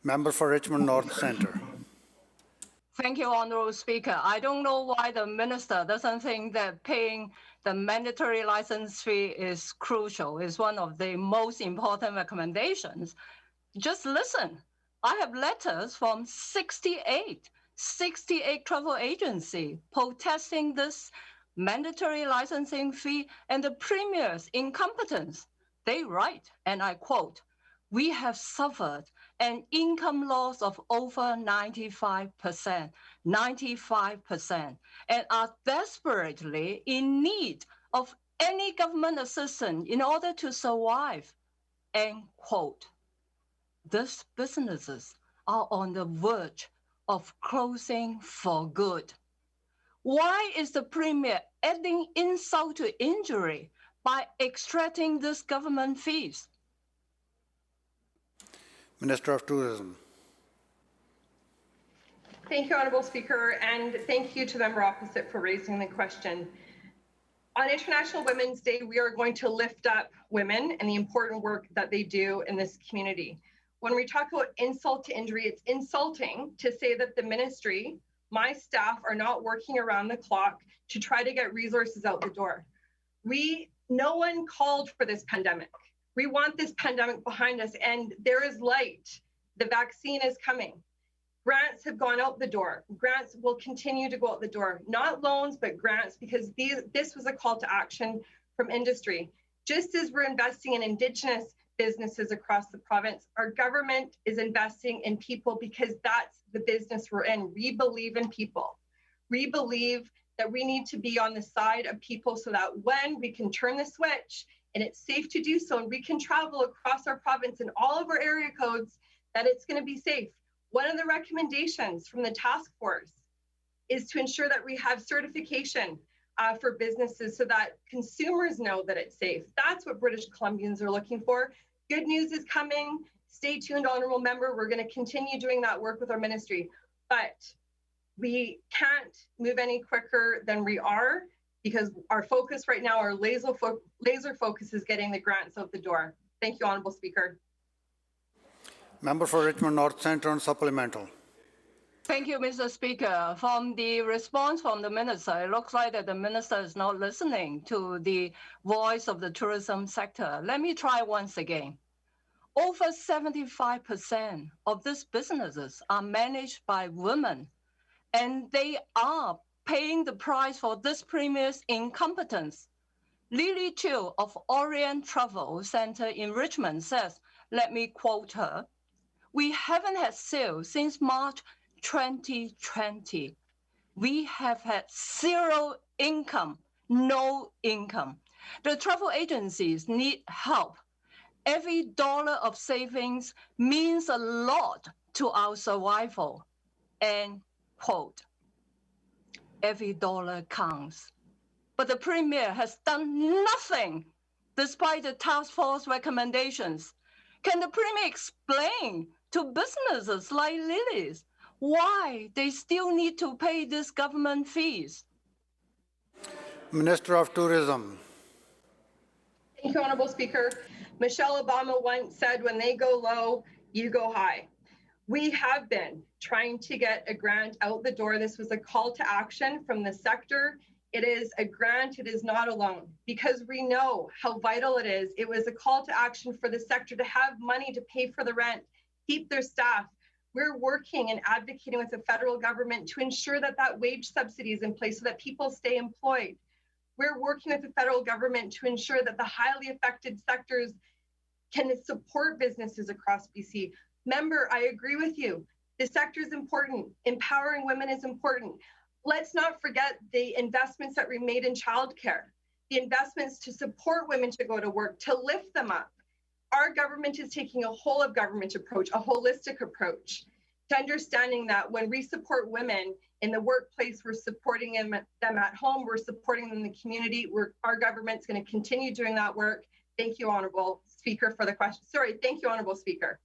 Member for Richmond North Centre. Thank you, Honourable Speaker. I don't know why the Minister doesn't think that paying the mandatory license fee is crucial. It's one of the most important recommendations. Just listen. I have letters from 68 travel agencies protesting this mandatory licensing fee and the Premier's incompetence. They write, and I quote, "We have suffered an income loss of over 95%, and are desperately in need of any government assistance in order to survive," end quote. These businesses are on the verge of closing for good. Why is the Premier adding insult to injury by extracting these government fees? Minister of Tourism. Thank you, Honourable Speaker, and thank you to the member opposite for raising the question. On International Women's Day, we are going to lift up women and the important work that they do in this community. When we talk about insult to injury, it's insulting to say that the ministry, my staff, are not working around the clock to try to get resources out the door. No one called for this pandemic. We want this pandemic behind us, and there is light. The vaccine is coming. Grants have gone out the door. Grants will continue to go out the door. Not loans, but grants, because this was a call to action from industry. Just as we're investing in Indigenous businesses across the province, our government is investing in people because that's the business we're in. We believe in people. We believe that we need to be on the side of people so that when we can turn the switch and it's safe to do so and we can travel across our province in all of our area codes, that it's going to be safe. One of the recommendations from the task force is to ensure that we have certification for businesses so that consumers know that it's safe. That's what British Columbians are looking for. Good news is coming. Stay tuned, Honourable Member. We're going to continue doing that work with our ministry. But we can't move any quicker than we are, because our focus right now, our laser focus is getting the grants out the door. Thank you, Honourable Speaker. Member for Richmond North Centre on supplemental. Thank you, Mr. Speaker. From the response from the Minister, it looks like that the Minister is not listening to the voice of the tourism sector. Let me try once again. Over 75% of these businesses are managed by women, and they are paying the price for this Premier's incompetence. Lily Chiu of Orient Travel Centre in Richmond says, let me quote her, "We haven't had sales since March 2020. We have had zero income, no income. The travel agencies need help. Every dollar of savings means a lot to our survival," end quote. Every dollar counts. But the Premier has done nothing despite the task force recommendations. Can the Premier explain to businesses like Lily's why they still need to pay these government fees? Minister of Tourism. Thank you, Honourable Speaker. Michelle Obama once said, when they go low, you go high. We have been trying to get a grant out the door. This was a call to action from the sector. It is a grant, it is not a loan, because we know how vital it is. It was a call to action for the sector to have money to pay for the rent, keep their staff. We're working and advocating with the federal government to ensure that that wage subsidy is in place so that people stay employed. We're working with the federal government to ensure that the highly affected sectors can support businesses across BC. Member, I agree with you. The sector is important. Empowering women is important. Let's not forget the investments that we made in childcare, the investments to support women to go to work, to lift them up. Our government is taking a whole of government approach, a holistic approach to understanding that when we support women in the workplace, we're supporting them at home, we're supporting them in the community. Our government's going to continue doing that work. Thank you, Honourable Speaker, for the question. Sorry, thank you, Honourable Speaker.